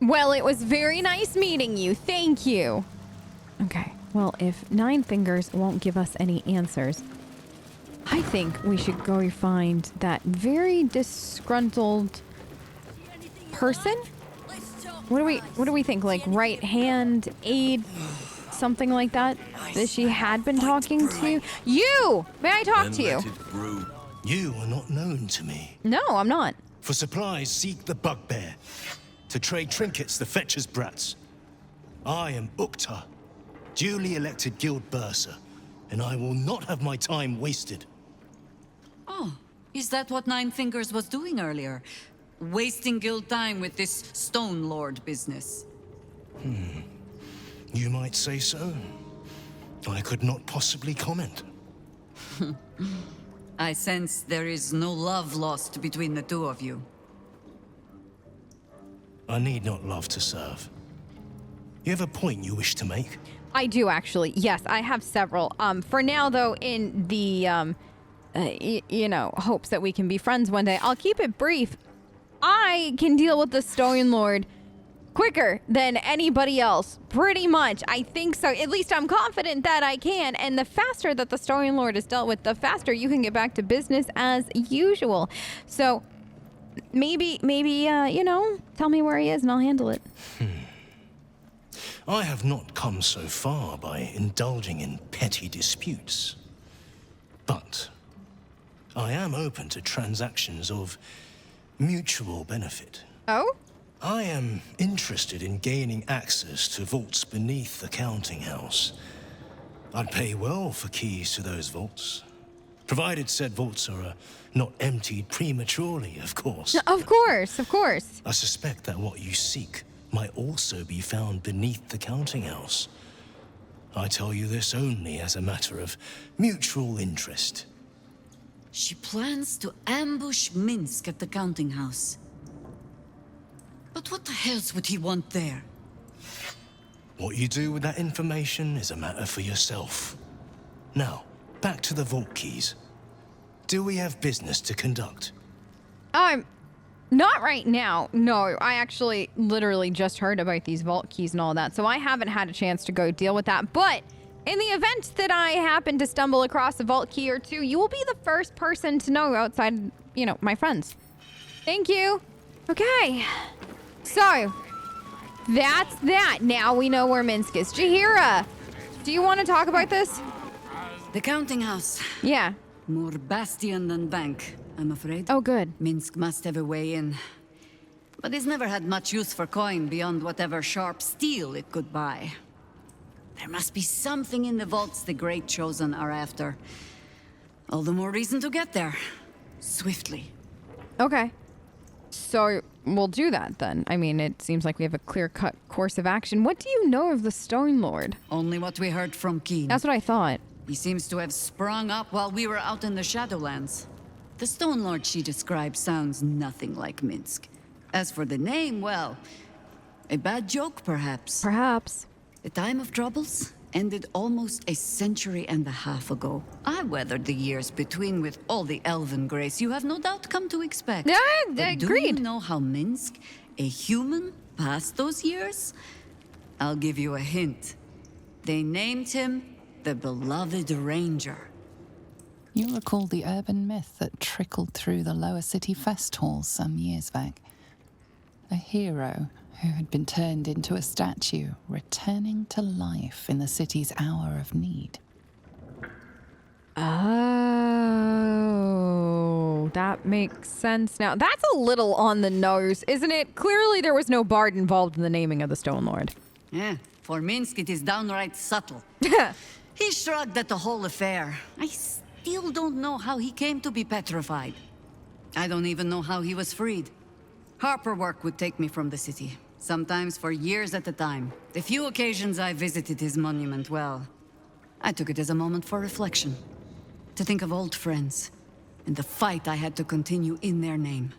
Well, it was very nice meeting you. Thank you. Okay, well, if Nine Fingers won't give us any answers, I think we should go find that very disgruntled person. What do we think? Like right hand aide, something like that? That she had been talking to? You! May I talk to you? You are not known to me. No, I'm not. For supplies, seek the bugbear. To trade trinkets, the fetcher's brats. I am Uktar, duly elected guild bursar, and I will not have my time wasted. Oh, is that what Nine Fingers was doing earlier? Wasting guild time with this Stone Lord business? You might say so. I could not possibly comment. I sense there is no love lost between the two of you. I need not love to serve. You have a point you wish to make? I do actually. Yes, I have several. For now though, in the hopes that we can be friends one day, I'll keep it brief. I can deal with the Stone Lord quicker than anybody else. Pretty much. I think so. At least I'm confident that I can. And the faster that the Stone Lord is dealt with, the faster you can get back to business as usual. So maybe, tell me where he is and I'll handle it. I have not come so far by indulging in petty disputes. But I am open to transactions of mutual benefit. Oh? I am interested in gaining access to vaults beneath the counting house. I'd pay well for keys to those vaults, provided said vaults are not emptied prematurely, of course. Of course, of course. I suspect that what you seek might also be found beneath the counting house. I tell you this only as a matter of mutual interest. She plans to ambush Minsk at the counting house. But what the hells would he want there? What you do with that information is a matter for yourself. Now, back to the vault keys. Do we have business to conduct? Not right now. No, I actually literally just heard about these vault keys and all that, so I haven't had a chance to go deal with that. But in the event that I happen to stumble across a vault key or two, you will be the first person to know outside, my friends. Thank you. Okay. So, that's that. Now we know where Minsk is. Jahira, do you want to talk about this? The counting house. Yeah. More bastion than bank, I'm afraid. Oh, good. Minsk must have a way in. But it's never had much use for coin beyond whatever sharp steel it could buy. There must be something in the vaults the Great Chosen are after. All the more reason to get there. Swiftly. Okay. So, we'll do that then. I mean, it seems like we have a clear-cut course of action. What do you know of the Stone Lord? Only what we heard from Keen. That's what I thought. He seems to have sprung up while we were out in the Shadowlands. The Stone Lord she describes sounds nothing like Minsk. As for the name, well, a bad joke perhaps. Perhaps. The time of troubles ended almost a century and a half ago. I weathered the years between with all the elven grace you have no doubt come to expect. Yeah, But agreed. do you know how Minsk, a human, passed those years? I'll give you a hint. They named him the Beloved Ranger. You recall the urban myth that trickled through the lower city fest halls some years back. A hero who had been turned into a statue, returning to life in the city's hour of need. Oh, that makes sense now. That's a little on the nose, isn't it? Clearly there was no bard involved in the naming of the Stone Lord. Yeah, for Minsk it is downright subtle. He shrugged at the whole affair. I still don't know how he came to be petrified. I don't even know how he was freed. Harper work would take me from the city, sometimes for years at a time. The few occasions I visited his monument, well, I took it as a moment for reflection. To think of old friends, and the fight I had to continue in their name.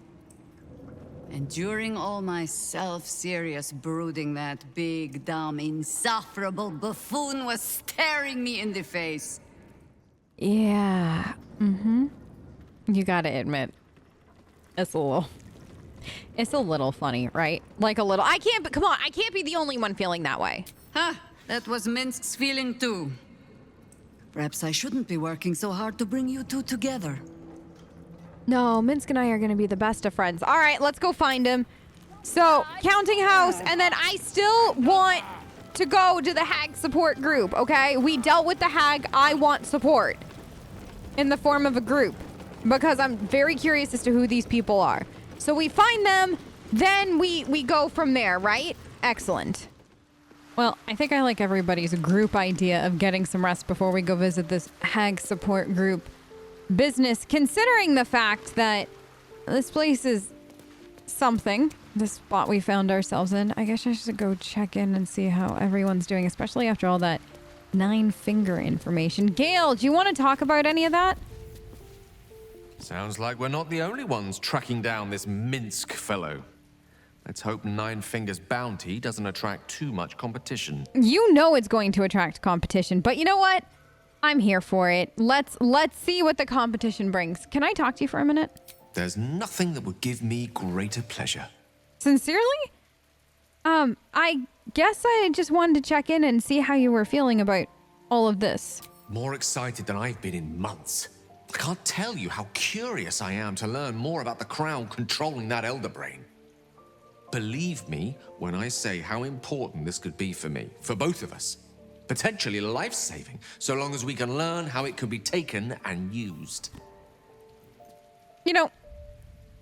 And during all my self-serious brooding, that big, dumb, insufferable buffoon was staring me in the face. Yeah. You gotta admit, it's a little It's a little funny, right? Like a little. I can't, but come on, I can't be the only one feeling that way. Ha! That was Minsk's feeling too. Perhaps I shouldn't be working so hard to bring you two together. No, Minsk and I are going to be the best of friends. All right, let's go find him. So, counting house, and then I still want to go to the hag support group, okay? We dealt with the hag. I want support in the form of a group because I'm very curious as to who these people are. So we find them, then we go from there, right? Excellent. Well, I think I like everybody's group idea of getting some rest before we go visit this hag support group business, considering the fact that this place is something, this spot we found ourselves in. I guess I should go check in and see how everyone's doing, especially after all that 9-finger information. Gale, do you want to talk about any of that? Sounds like we're not the only ones tracking down this Minsk fellow. Let's hope 9-Finger's bounty doesn't attract too much competition. You know it's going to attract competition, but you know what? I'm here for it. Let's see what the competition brings. Can I talk to you for a minute? There's nothing that would give me greater pleasure. Sincerely? I guess I just wanted to check in and see how you were feeling about all of this. More excited than I've been in months. I can't tell you how curious I am to learn more about the crown controlling that elder brain. Believe me when I say how important this could be for me, for both of us. Potentially life-saving, so long as we can learn how it could be taken and used. You know,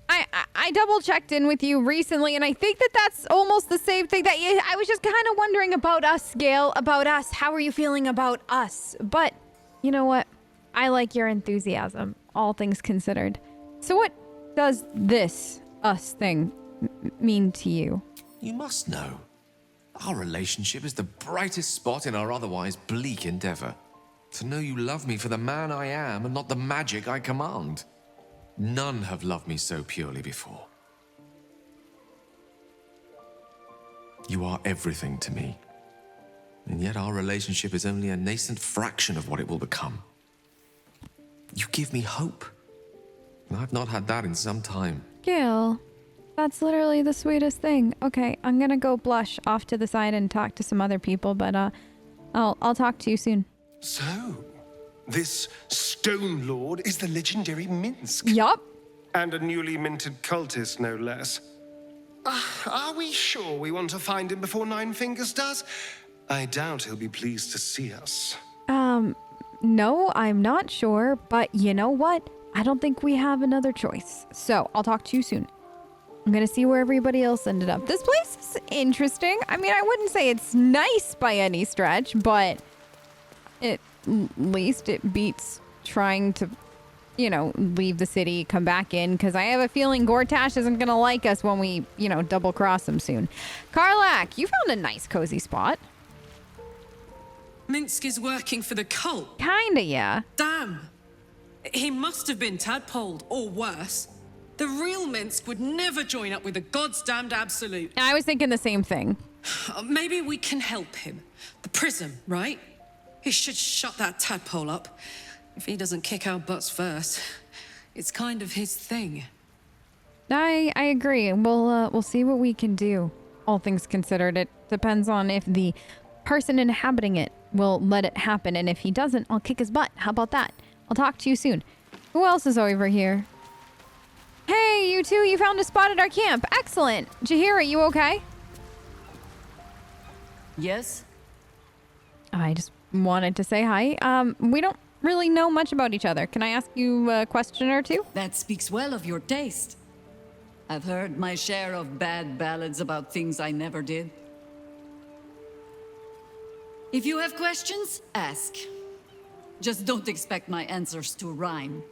I double-checked in with you recently, and I think that that's almost the same thing that I was just kind of wondering about us, Gale, about us. How are you feeling about us? But you know what? I like your enthusiasm, all things considered. So what does this us thing mean to you? You must know. Our relationship is the brightest spot in our otherwise bleak endeavor. To know you love me for the man I am and not the magic I command. None have loved me so purely before. You are everything to me. And yet our relationship is only a nascent fraction of what it will become. You give me hope. And I've not had that in some time. Gale, that's literally the sweetest thing. Okay, I'm gonna go blush off to the side and talk to some other people, but I'll talk to you soon. So, this Stone Lord is the legendary Minsk. Yup. And a newly minted cultist, no less. Are we sure we want to find him before 9-Fingers does? I doubt he'll be pleased to see us. No, I'm not sure, but you know what? I don't think we have another choice. So, I'll talk to you soon. I'm gonna see where everybody else ended up. This place is interesting. I mean, I wouldn't say it's nice by any stretch, but at least it beats trying to, you know, leave the city, come back in, because I have a feeling Gortash isn't gonna like us when we, you know, double cross him soon. Karlak, you found a nice cozy spot. Minsk is working for the cult. Kinda, yeah. Damn. He must have been tadpoled, or worse. The real Minsk would never join up with the God's damned absolute. I was thinking the same thing. Maybe we can help him. The prism, right? He should shut that tadpole up. If he doesn't kick our butts first. It's kind of his thing. I agree. We'll see what we can do. All things considered, it depends on if the person inhabiting it will let it happen, and if he doesn't, I'll kick his butt. How about that? I'll talk to you soon. Who else is over here? Hey, you two, you found a spot at our camp. Excellent. Jahira, you okay? Yes? I just wanted to say hi. We don't really know much about each other. Can I ask you a question or two? That speaks well of your taste. I've heard my share of bad ballads about things I never did. If you have questions, ask. Just don't expect my answers to rhyme.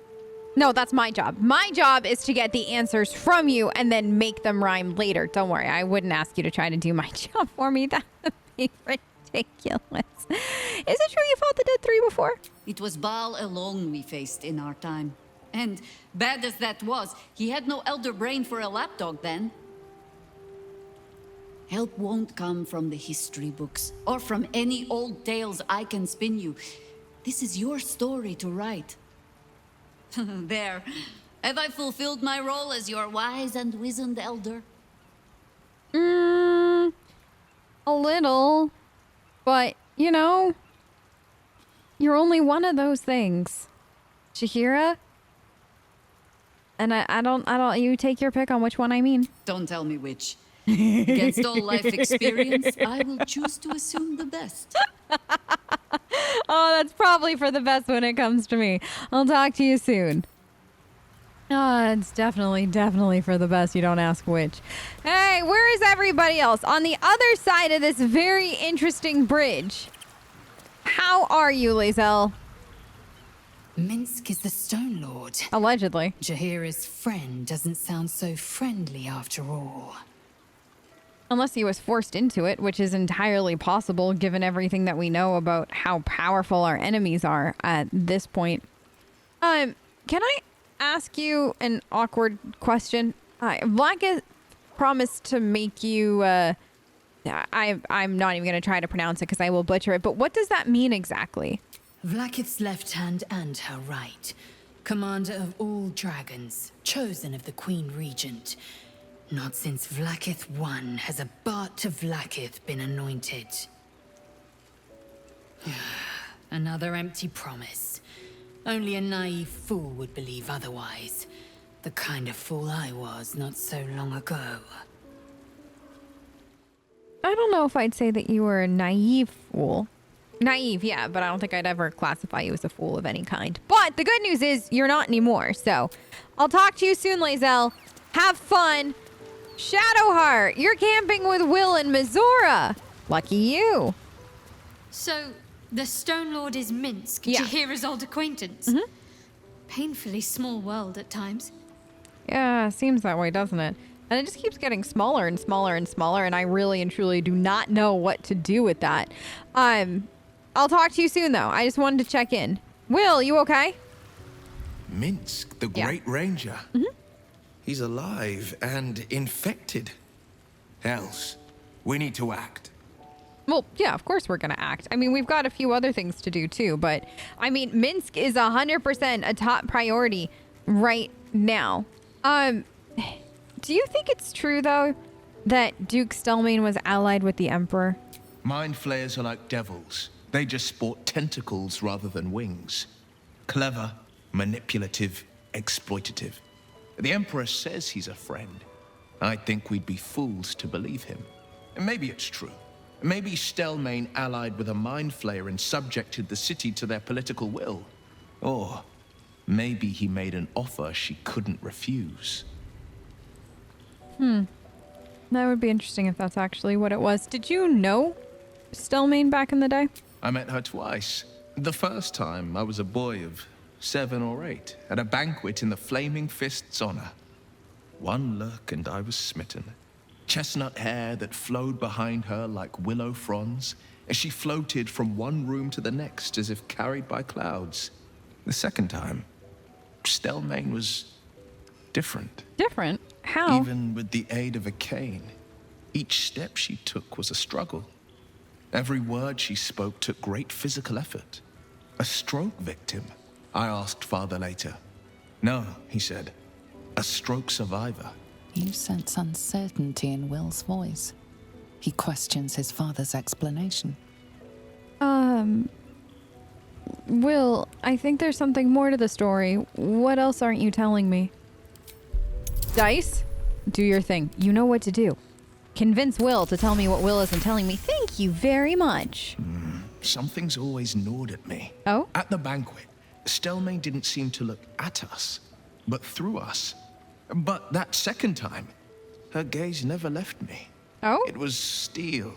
No, that's my job. My job is to get the answers from you and then make them rhyme later. Don't worry, I wouldn't ask you to try to do my job for me. That would be ridiculous. Is it true you fought the Dead Three before? It was Baal alone we faced in our time. And bad as that was, he had no elder brain for a lapdog then. Help won't come from the history books, or from any old tales I can spin you. This is your story to write. There. Have I fulfilled my role as your wise and wizened elder? A little. But, you know, you're only one of those things. Shahira? And I don't, you take your pick on which one I mean. Don't tell me which. Against all life experience, I will choose to assume the best. Oh, that's probably for the best when it comes to me. I'll talk to you soon. It's definitely for the best. You don't ask which. Hey, where is everybody else? On the other side of this very interesting bridge. How are you, Lae'zel? Minsk is the Stone Lord. Allegedly. Jahira's friend doesn't sound so friendly after all. Unless he was forced into it, which is entirely possible given everything that we know about how powerful our enemies are at this point. Can I ask you an awkward question? Vlakith promised to make you, I'm not even going to try to pronounce it because I will butcher it, but what does that mean exactly? Vlakith's left hand and her right. Commander of all dragons, chosen of the Queen Regent. Not since Vlakith I has a Bart to Vlakith been anointed. Another empty promise. Only a naive fool would believe otherwise. The kind of fool I was not so long ago. I don't know if I'd say that you were a naive fool. Naive, yeah, but I don't think I'd ever classify you as a fool of any kind. But the good news is you're not anymore, so I'll talk to you soon, Lae'zel. Have fun. Shadowheart, you're camping with Will and Mizora. Lucky you. So, the Stone Lord is Minsk, Yeah. Jahira's old acquaintance. Painfully small world at times. Yeah, seems that way, doesn't it? And it just keeps getting smaller and smaller and smaller, and I really and truly do not know what to do with that. I'll talk to you soon, though. I just wanted to check in. Will, you okay? Minsk, the Yeah. Great Ranger. He's alive and infected. Else, we need to act. Well, yeah, of course we're going to act. I mean, we've got a few other things to do, too. But, I mean, Minsk is 100% a top priority right now. Do you think it's true, though, that Duke Stelmane was allied with the Emperor? Mind flayers are like devils. They just sport tentacles rather than wings. Clever, manipulative, exploitative. The Emperor says he's a friend. I think we'd be fools to believe him. And maybe it's true. Maybe Stelmane allied with a mind flayer and subjected the city to their political will. Or maybe he made an offer she couldn't refuse. That would be interesting if that's actually what it was. Did you know Stelmane back in the day? I met her twice. The first time, I was a boy of 7 or 8, at a banquet in the Flaming Fist's honor. One look and I was smitten. Chestnut hair that flowed behind her like willow fronds, as she floated from one room to the next as if carried by clouds. The second time, Stelmane was different. Different? How? Even with the aid of a cane, each step she took was a struggle. Every word she spoke took great physical effort. A stroke victim, I asked Father later. No, he said, a stroke survivor. You sense uncertainty in Will's voice. He questions his father's explanation. Will, I think there's something more to the story. What else aren't you telling me? Dice, do your thing. You know what to do. Convince Will to tell me what Will isn't telling me. Thank you very much. Something's always gnawed at me. Oh? At the banquet, Stelmane didn't seem to look at us, but through us. But that second time, her gaze never left me. Oh? It was steel,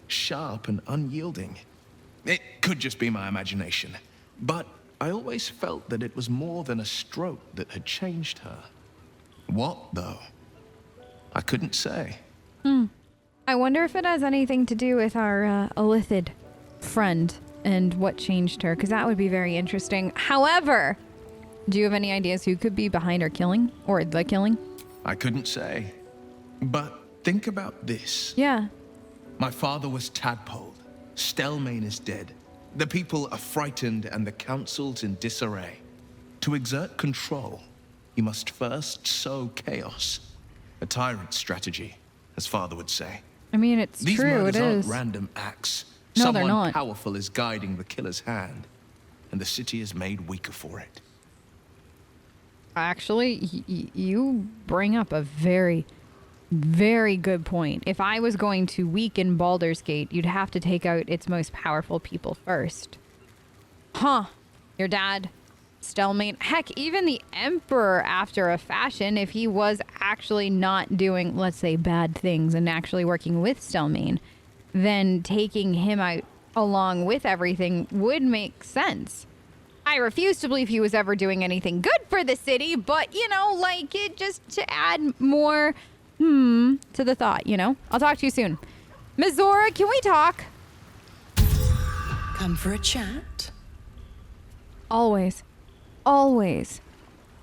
sharp and unyielding. It could just be my imagination, but I always felt that it was more than a stroke that had changed her. What, though? I couldn't say. I wonder if it has anything to do with our Illithid friend and what changed her, because that would be very interesting. However, do you have any ideas who could be behind her killing or the killing? I couldn't say. But think about this. Yeah. My father was tadpole. Stelmane is dead. The people are frightened and the council's in disarray. To exert control, you must first sow chaos. A tyrant's strategy, as Father would say. I mean, it's These true, it murders aren't is. random acts. No, they're Someone not. powerful is guiding the killer's hand, and the city is made weaker for it. Actually, you bring up a very, very good point. If I was going to weaken Baldur's Gate, you'd have to take out its most powerful people first. Huh. Your dad, Stelmane, heck, even the Emperor after a fashion, if he was actually not doing, let's say, bad things and actually working with Stelmane, then taking him out along with everything would make sense. I refuse to believe he was ever doing anything good for the city, but, you know, like, it just to add more, to the thought, you know? I'll talk to you soon. Mizora, can we talk? Come for a chat? Always. Always.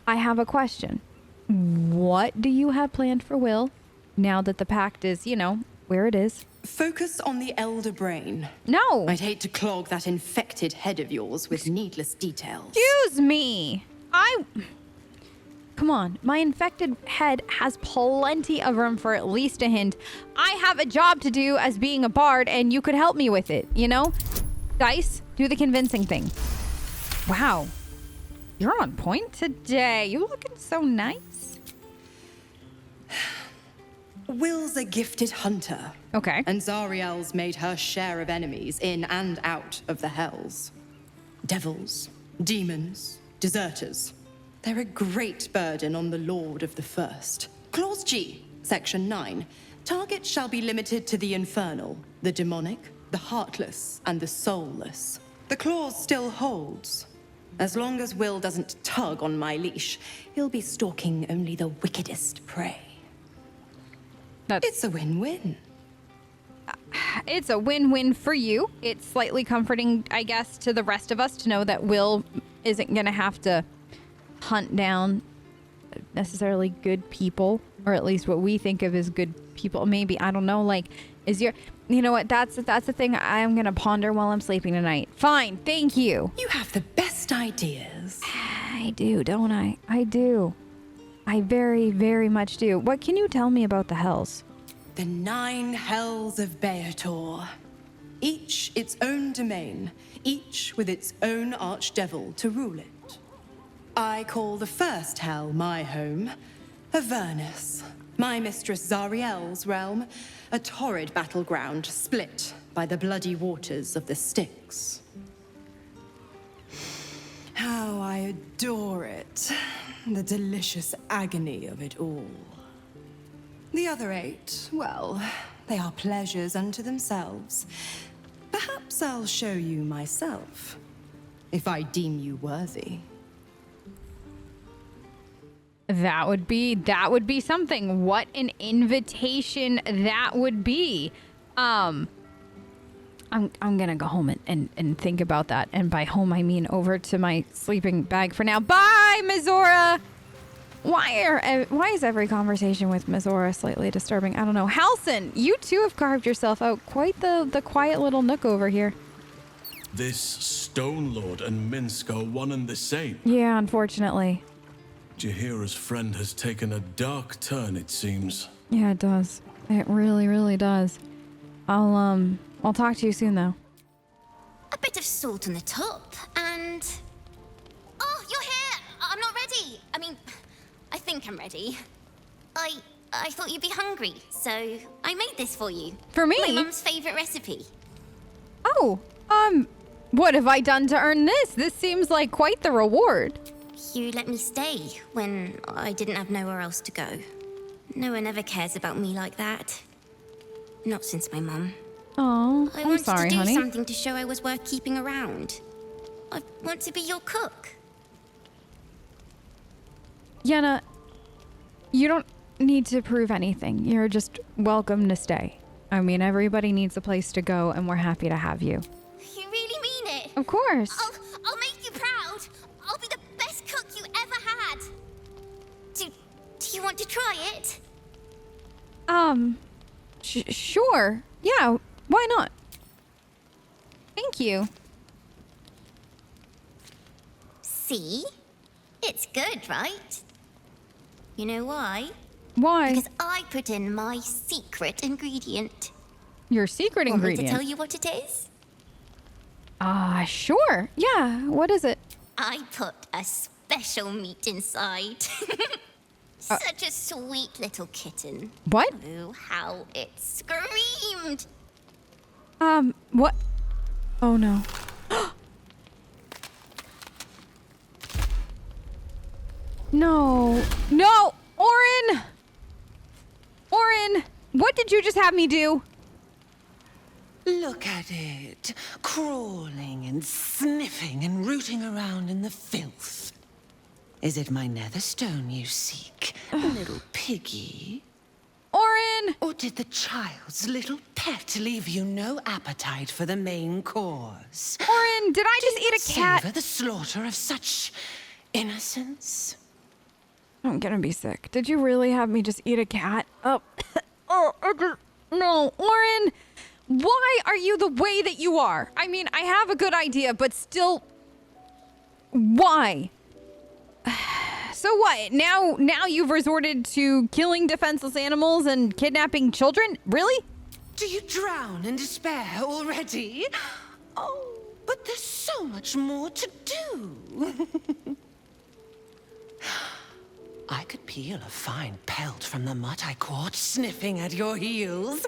I have a question. What do you have planned for Will now that the pact is, you know, where it is? Focus on the elder brain. No. I'd hate to clog that infected head of yours with needless details. Excuse me. Come on. My infected head has plenty of room for at least a hint. I have a job to do as being a bard, and you could help me with it, you know? Dice, do the convincing thing. Wow. You're on point today. You looking so nice. Will's a gifted hunter. Okay. And Zariel's made her share of enemies in and out of the hells. Devils, demons, deserters. They're a great burden on the Lord of the First. Clause G, Section 9. Targets shall be limited to the infernal, the demonic, the heartless, and the soulless. The clause still holds. As long as Will doesn't tug on my leash, he'll be stalking only the wickedest prey. It's a win-win. It's a win-win for you. It's slightly comforting, I guess, to the rest of us to know that Will isn't going to have to hunt down necessarily good people, or at least what we think of as good people. Maybe, I don't know, like, you know what, that's the thing I'm going to ponder while I'm sleeping tonight. Fine, thank you. You have the best ideas. I do, don't I? I do. I very, very much do. What can you tell me about the hells? The 9 hells of Beator. Each its own domain, each with its own archdevil to rule it. I call the first hell my home, Avernus. My mistress Zariel's realm, a torrid battleground split by the bloody waters of the Styx. How I adore it. The delicious agony of it all. The other 8, well, they are pleasures unto themselves. Perhaps I'll show you myself, if I deem you worthy. That would be something. What an invitation that would be. I'm gonna go home and think about that. And by home, I mean over to my sleeping bag for now. Bye, Mizora! Why is every conversation with Mizora slightly disturbing? I don't know. Halson, you too have carved yourself out quite the quiet little nook over here. This Stone Lord and Minsk are one and the same. Yeah, unfortunately. Jaheira's friend has taken a dark turn, it seems. Yeah, it does. It really, really does. I'll talk to you soon, though. A bit of salt on the top, and... Oh, you're here! I'm not ready! I mean, I think I'm ready. I thought you'd be hungry, so I made this for you. For me? My mum's favorite recipe. Oh, what have I done to earn this? This seems like quite the reward. You let me stay when I didn't have nowhere else to go. No one ever cares about me like that. Not since my mum. Oh, I I'm wanted sorry, to do honey. something to show I was worth keeping around. I want to be your cook. Yenna, you don't need to prove anything. You're just welcome to stay. I mean, everybody needs a place to go, and we're happy to have you. You really mean it? Of course. I'll make you proud. I'll be the best cook you ever had. Do you want to try it? Sure. Yeah, why not? Thank you. See? It's good, right? You know why? Why? Because I put in my secret ingredient. Your secret Want me ingredient? to tell you what it is? Sure. Yeah, what is it? I put a special meat inside. Such a sweet little kitten. What? Oh, how it screamed! What? Oh no. No. No! Orin! Orin! What did you just have me do? Look at it, crawling and sniffing and rooting around in the filth. Is it my netherstone you seek, little piggy? Orin! Or did the child's little pet leave you no appetite for the main course? Orin, did I just eat a cat? Savor the slaughter of such innocence? I'm gonna be sick. Did you really have me just eat a cat? Oh, no, Orin! Why are you the way that you are? I mean, I have a good idea, but still, why? So what? Now you've resorted to killing defenseless animals and kidnapping children? Really? Do you drown in despair already? Oh, but there's so much more to do. I could peel a fine pelt from the mutt I caught sniffing at your heels.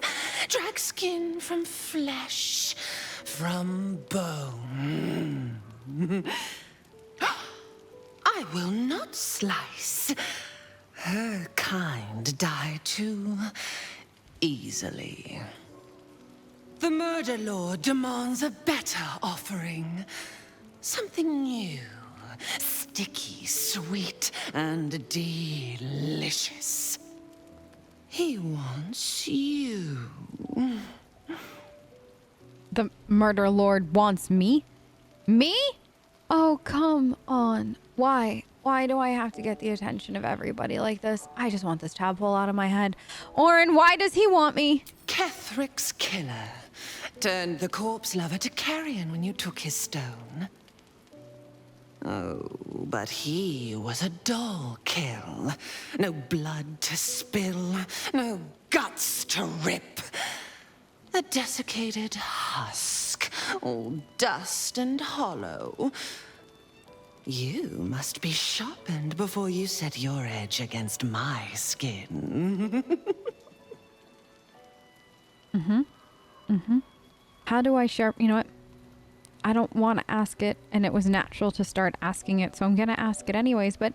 Drag skin from flesh, from bone. I will not slice. Her kind die too easily. The murder lord demands a better offering. Something new. Sticky, sweet, and delicious. He wants you. The murder lord wants me? Me? Oh, come on. Why? Why do I have to get the attention of everybody like this? I just want this tadpole out of my head. Orin, why does he want me? Kethric's killer turned the corpse lover to carrion when you took his stone. Oh, but he was a dull kill. No blood to spill, no guts to rip. A desiccated husk, all dust and hollow. You must be sharpened before you set your edge against my skin. How do I sharpen? You know what? I don't want to ask it, and it was natural to start asking it, so I'm going to ask it anyways, but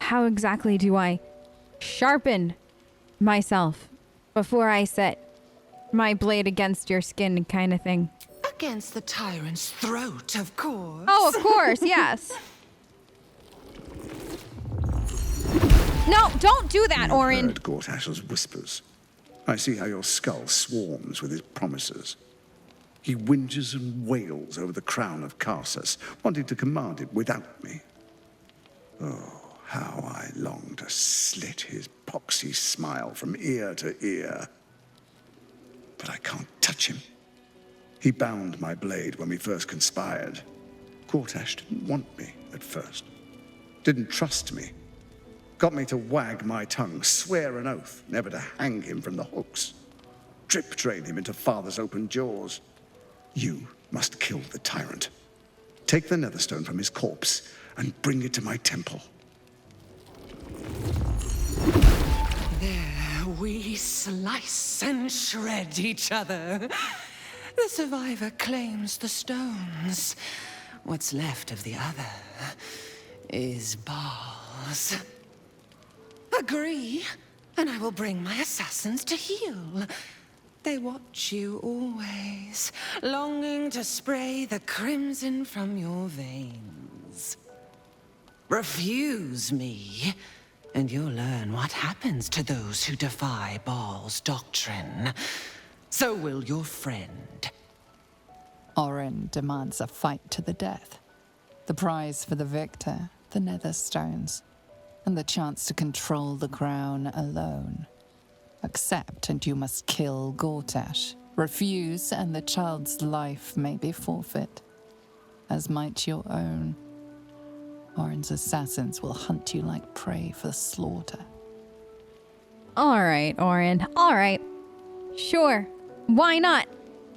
how exactly do I sharpen myself before I set my blade against your skin kind of thing? Against the tyrant's throat, of course. Oh, of course, yes. No, don't do that, Orin. Heard Gortash's whispers. I see how your skull swarms with his promises. He whinges and wails over the crown of Karsus, wanting to command it without me. Oh, how I long to slit his poxy smile from ear to ear. But I can't touch him. He bound my blade when we first conspired. Gortash didn't want me at first. Didn't trust me. Got me to wag my tongue, swear an oath never to hang him from the hooks. Drip drain him into father's open jaws. You must kill the tyrant. Take the netherstone from his corpse and bring it to my temple. There we slice and shred each other. The survivor claims the stones. What's left of the other is bars. Agree, and I will bring my assassins to heal. They watch you always, longing to spray the crimson from your veins. Refuse me, and you'll learn what happens to those who defy Baal's doctrine. So will your friend. Orin demands a fight to the death. The prize for the victor, the netherstones, and the chance to control the crown alone. Accept and you must kill Gortash. Refuse and the child's life may be forfeit, as might your own. Orin's assassins will hunt you like prey for slaughter. All right, Orin. All right. Sure. Why not?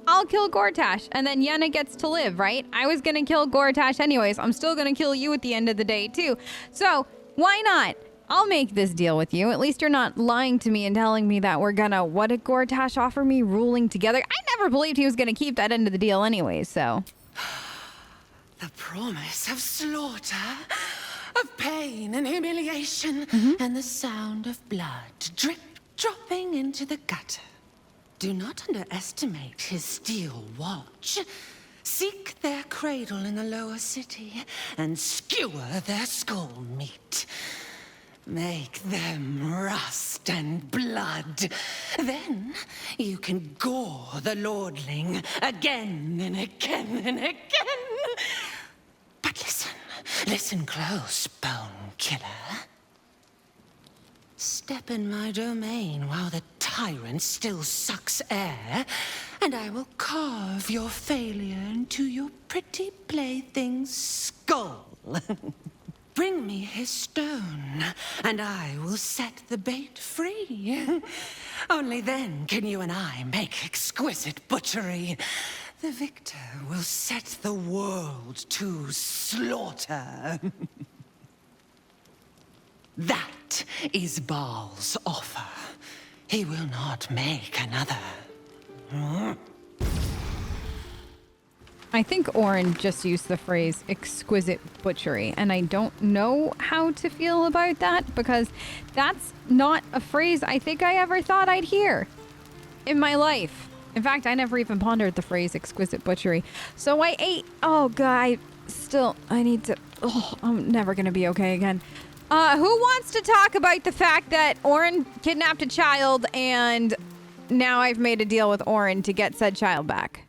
I'll kill Gortash, and then Yenna gets to live, right? I was gonna kill Gortash anyways. I'm still gonna kill you at the end of the day, too. So, why not? I'll make this deal with you. At least you're not lying to me and telling me that we're gonna, what did Gortash offer me? Ruling together? I never believed he was gonna keep that end of the deal anyways, so. The promise of slaughter, of pain and humiliation, and the sound of blood dropping into the gutter. Do not underestimate his steel watch. Seek their cradle in the lower city and skewer their skull meat. Make them rust and blood. Then you can gore the lordling again and again and again. But listen close, Bone Killer. Step in my domain while the tyrant still sucks air, and I will carve your failure into your pretty plaything's skull. Bring me his stone, and I will set the bait free. Only then can you and I make exquisite butchery. The victor will set the world to slaughter. That is Baal's offer. He will not make another. I think Orin just used the phrase exquisite butchery, and I don't know how to feel about that because that's not a phrase I think I ever thought I'd hear in my life. In fact, I never even pondered the phrase exquisite butchery. So I ate. Oh, God. I need to. Oh, I'm never going to be okay again. Who wants to talk about the fact that Orin kidnapped a child and now I've made a deal with Orin to get said child back?